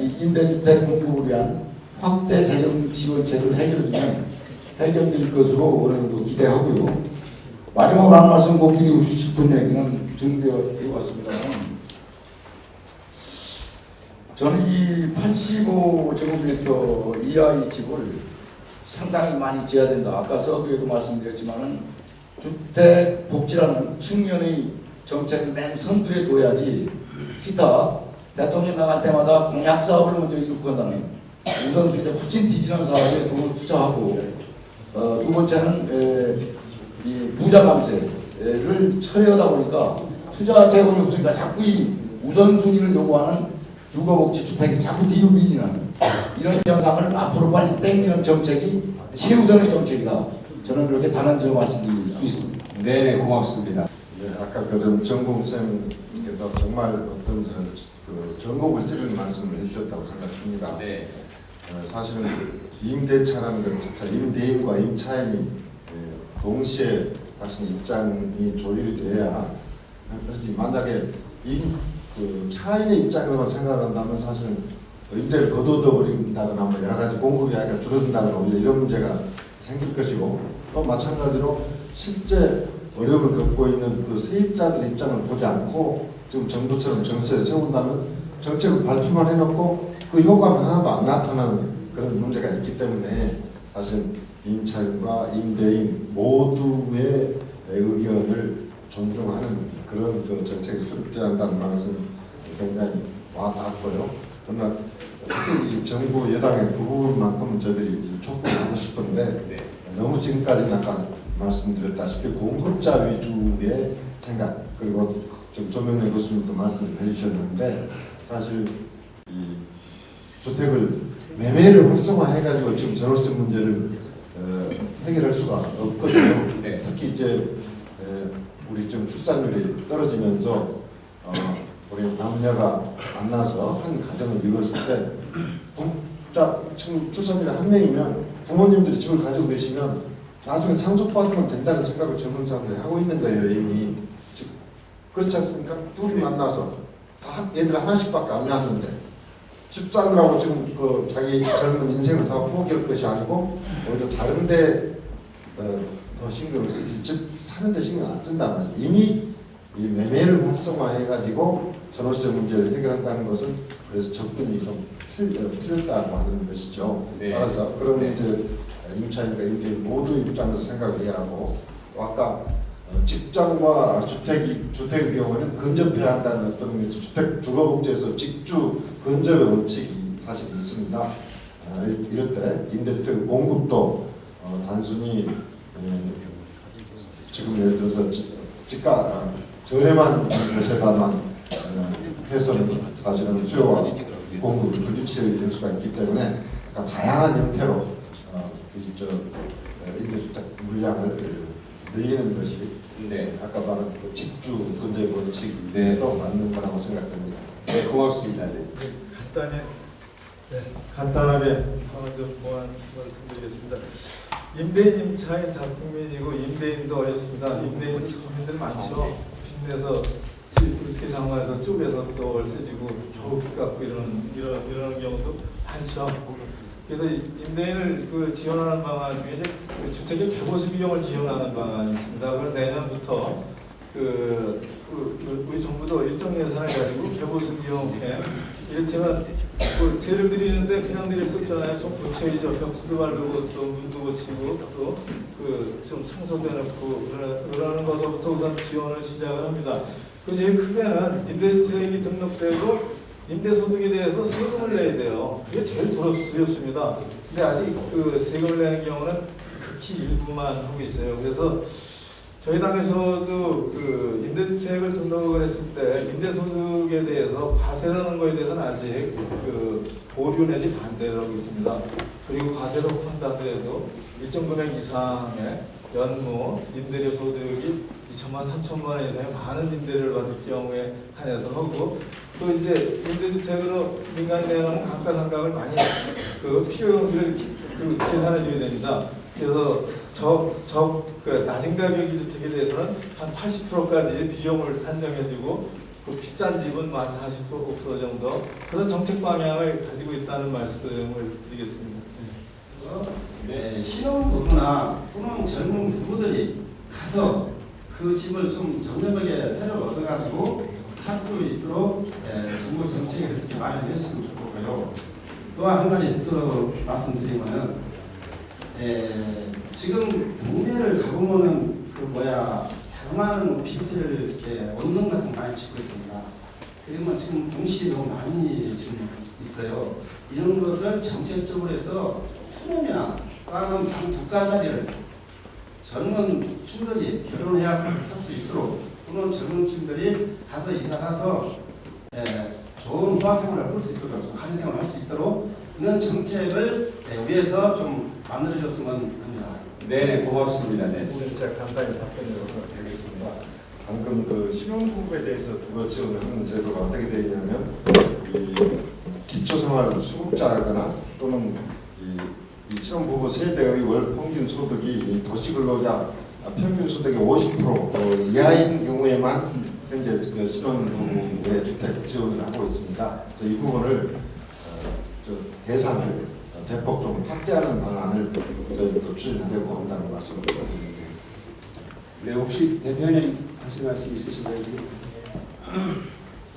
이 임대주택 공급을 위한 확대 재정 지원책을 해결해주면 해결될 것으로 어느 정도 기대하고요. 마지막으로 한 말씀 꼭 드리고 싶은 얘기는 준비해 왔습니다만 저는 이 85제곱미터 이하의 집을 상당히 많이 지어야 된다. 아까 서두에도 말씀드렸지만은 주택 복지라는 측면의 정책을 맨 선두에 둬야지 기타 대통령 나갈 때마다 공약 사업을 먼저 이끌고 한다면 우선순위에 훨씬 뒤지는 사업에 돈을 투자하고 두 번째는 이 부자 감세를 처리하다 보니까 투자 재원이 없으니까 자꾸 이 우선순위를 요구하는 주거복지 주택이 자꾸 뒤로 밀리는 이런 현상을 앞으로 빨리 땡기는 정책이 최우선의 정책이다. 저는 그렇게 단언적으로 말씀드릴 수 있습니다. 네, 고맙습니다. 네, 아까 정공 쌤께서 정말 어떤 전곡을 찌르는 말씀을 해주셨다고 생각합니다. 네. 사실은 임대차라는 것 자체, 임대인과 임차인이 동시에 사실 입장이 조율이 돼야 하지. 만약에 차인의 입장에서만 생각한다면 사실은 임대를 거둬버린다거나 뭐 여러 가지 공급이 아니라 줄어든다거나 오히려 이런 문제가 생길 것이고 또 마찬가지로 실제 어려움을 겪고 있는 그 세입자들 입장을 보지 않고 지금 정부처럼 정책을 세운다면 정책을 발표만 해놓고 그 효과는 하나도 안 나타나는 그런 문제가 있기 때문에 사실 임차인과 임대인 모두의 의견을 존중하는 그런 정책이 수립되어야 한다는 말씀 굉장히 와닿았고요. 그러나 특히 이 정부 여당의 그 부분만큼은 저희들이 촉구하고 싶은데 네. 너무 지금까지는 아까 말씀드렸다시피 공급자 위주의 생각 그리고 좀 조명래 교수님도 말씀을 해주셨는데 사실 이 주택을 매매를 활성화해가지고 지금 전월세 문제를 해결할 수가 없거든요. 네. 특히 이제 우리 지금 출산율이 떨어지면서 우리 남녀가 만나서 한 가정을 이뤘을 때 지금 출산율이 1명이면 부모님들이 집을 가지고 계시면 나중에 상속받으면 된다는 생각을 젊은 사람들이 하고 있는 거예요 이미. 그렇지 않습니까? 둘이 만나서 애들 하나씩밖에 안 낳았는데 집 사느라고 지금 자기 젊은 인생을 다 포기할 것이 아니고 오히려 다른데 더 신경을 쓰지 집 사는데 신경 안 쓴단 말이에요. 이미 이 매매를 활성화해가지고 전월세 문제를 해결한다는 것은 그래서 접근이 좀 틀렸다고 하는 것이죠. 네. 따라서 그런 네. 이제 임차인과 임대인 모두 입장에서 생각을 해야 하고 또 아까 직장과 주택의 경우에는 근접해야 한다는 어떤 주거복지에서 직주 근접의 원칙이 사실 있습니다. 이럴 때 임대주택 공급도 단순히 지금 예를 들어서 집가 저렴한 것에다만 해서는 사실은 수요와 공급을 부딪힐 수가 있기 때문에 그러니까 다양한 형태로 임대주택 물량을 늘리는 것이 아까 말한 그 집주 근저의 원칙도 맞는 거라고 생각됩니다. 네, 고맙습니다. 네. 간단하게 하나 좀 보완 말씀드리겠습니다. 임대인 임차인 다 국민이고 임대인도 어렵습니다. 임대인도 서민들 많죠. 빚내서 집 어떻게 장만해서 쪼개서 또 월세 주고 겨우 빚 갚고 이러는 경우도 많죠. 그래서 임대인을 지원하는 방안 중에 이제 주택의 개보수 비용을 지원하는 방안이 있습니다. 그럼 내년부터 우리 정부도 일정 예산을 가지고 개보수 비용에 이를테면 세를 드리는데 그냥 드릴 수 없잖아요. 좀 고쳐야죠. 벽수도 바르고 또 문도 고치고 또 좀 청소도 해놓고 그러는 것부터 우선 지원을 시작을 합니다. 제일 크게는 임대주택이 등록되고 임대소득에 대해서 세금을 내야 돼요. 그게 제일 두렵습니다. 근데 아직 세금을 내는 경우는 극히 일부만 하고 있어요. 그래서 저희 당에서도 임대주택을 등록을 했을 때 임대소득에 대해서 과세라는 거에 대해서는 아직 보류 내지 반대를 하고 있습니다. 그리고 과세로 판단돼도 일정 금액 이상의 연무 임대료 소득이 2천만 3천만 원 이상의 많은 임대료를 받을 경우에 한해서 하고 또 이제 임대주택으로 민간 내놓은 감가상각을 많이 필요 경비를 계산해 줘야 됩니다. 그래서 낮은 가격의 주택에 대해서는 한 80%까지 비용을 산정해주고 비싼 집은 한 40%, 5% 정도 그런 정책 방향을 가지고 있다는 말씀을 드리겠습니다. 신혼부부나 또는 젊은 부부들이 가서 그 집을 좀 저렴하게 새로 얻어가지고 살 수 있도록 정부 정책에 대해서 마련해 주시면 좋겠고요. 또한 한 가지 또 말씀드리면은 지금 동네를 가보면은 자그마한 비트를 이렇게 원룸 같은 거 많이 짓고 있습니다. 그러면 지금 동시에 너무 많이 지금 있어요. 이런 것을 정책적으로 해서 투룸이나 또는 방 2가짜리를 젊은 층들이 결혼해야 살 수 있도록 또는 젊은 층들이 가서 이사 가서 좋은 호화생활을 할 수 있도록 가정생활을 할 수 있도록 이런 정책을 위해서 좀 만들어줬으면 합니다. 네, 고맙습니다. 네. 제가 간단히 답변드리도록 하겠습니다. 방금 신혼부부에 대해서 주거 지원을 하는 제도가 어떻게 되어 있냐면 기초생활 수급자거나 또는 이 신혼부부 세대의 월 평균 소득이 도시근로자 평균 소득의 50% 이하인 경우에만 현재 신혼부부의 주택 지원을 하고 있습니다. 그래서 이 부분을 대상을 대폭 좀 확대하는 방안을 저희도 추진하려고 한다는 말씀을 드립니다. 네, 혹시 대표님 하실 말씀 있으신가요?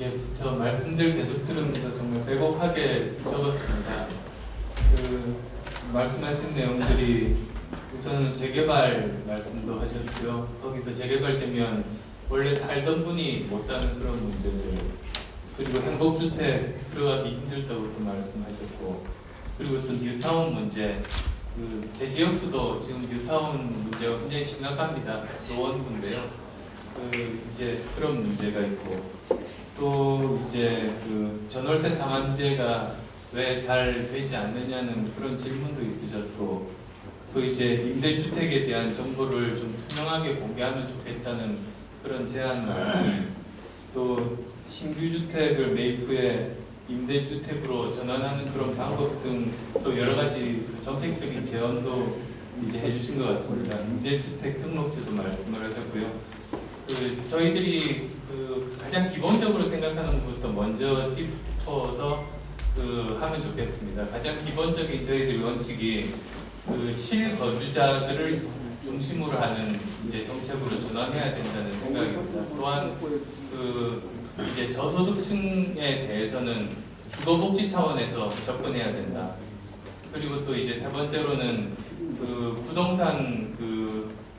예, 저 말씀들 계속 들으면서 정말 배고파게 적었습니다. 말씀하신 내용들이 우선은 재개발 말씀도 하셨고요. 거기서 재개발되면 원래 살던 분이 못 사는 그런 문제들, 그리고 행복주택 들어가기 힘들다고 또 말씀하셨고, 그리고 또 뉴타운 문제, 제 지역구도 지금 뉴타운 문제가 굉장히 심각합니다. 노원구인데요. 이제 그런 문제가 있고, 또 이제 전월세 상한제가 왜 잘 되지 않느냐는 그런 질문도 있으셨고, 또 이제 임대주택에 대한 정보를 좀 투명하게 공개하면 좋겠다는 그런 제안 말씀, 또 신규 주택을 매입 후에 임대주택으로 전환하는 그런 방법 등 또 여러 가지 정책적인 제언도 이제 해주신 것 같습니다. 임대주택 등록제도 말씀을 하셨고요. 저희들이 가장 기본적으로 생각하는 것부터 먼저 짚어서 하면 좋겠습니다. 가장 기본적인 저희들 원칙이 실거주자들을 중심으로 하는 이제 정책으로 전환해야 된다는 생각입니다. 또한 이제 저소득층에 대해서는 주거복지 차원에서 접근해야 된다. 그리고 또 이제 세 번째로는 부동산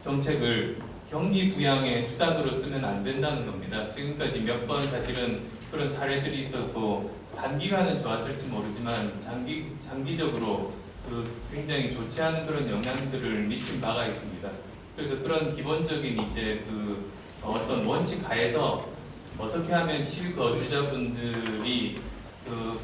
정책을 경기 부양의 수단으로 쓰면 안 된다는 겁니다. 지금까지 몇 번 사실은 그런 사례들이 있었고 단기간은 좋았을지 모르지만 장기적으로 굉장히 좋지 않은 그런 영향들을 미친 바가 있습니다. 그래서 그런 기본적인 이제 어떤 원칙 하에서 어떻게 하면 실거주자분들이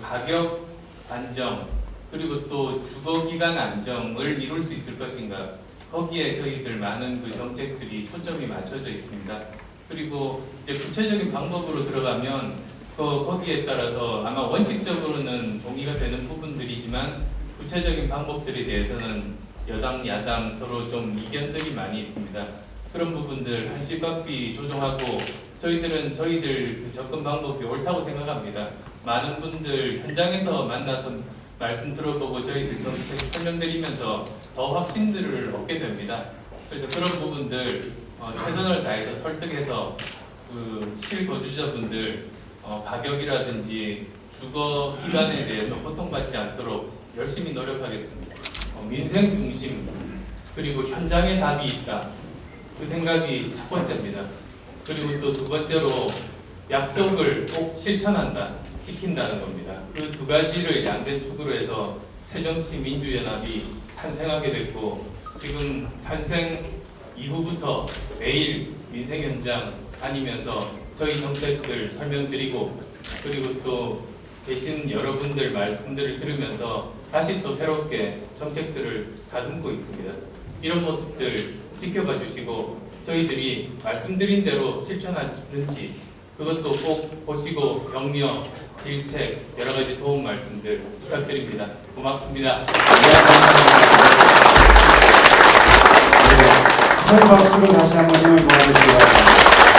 가격 안정 그리고 또 주거 기간 안정을 이룰 수 있을 것인가, 거기에 저희들 많은 정책들이 초점이 맞춰져 있습니다. 그리고 이제 구체적인 방법으로 들어가면 거기에 따라서 아마 원칙적으로는 동의가 되는 부분들이지만 구체적인 방법들에 대해서는 여당 야당 서로 좀 이견들이 많이 있습니다. 그런 부분들 한시바삐 조정하고 저희들은 저희들 접근 방법이 옳다고 생각합니다. 많은 분들 현장에서 만나서 말씀 들어보고 저희들 정책 설명드리면서 더 확신들을 얻게 됩니다. 그래서 그런 부분들 최선을 다해서 설득해서 실거주자분들 가격이라든지 주거 기간에 대해서 고통받지 않도록 열심히 노력하겠습니다. 민생 중심 그리고 현장에 답이 있다. 그 생각이 첫 번째입니다. 그리고 또 두 번째로 약속을 꼭 실천한다, 지킨다는 겁니다. 그 두 가지를 양대축으로 해서 새정치민주연합이 탄생하게 됐고 지금 탄생 이후부터 매일 민생 현장 다니면서 저희 정책들 설명드리고 그리고 또 계신 여러분들 말씀들을 들으면서 다시 또 새롭게 정책들을 다듬고 있습니다. 이런 모습들 지켜봐 주시고 저희들이 말씀드린 대로 실천하는지 그것도 꼭 보시고 격려, 질책, 여러 가지 도움 말씀들 부탁드립니다. 고맙습니다. 큰 박수로 다시 한번 힘을 모아주시기 바랍니다.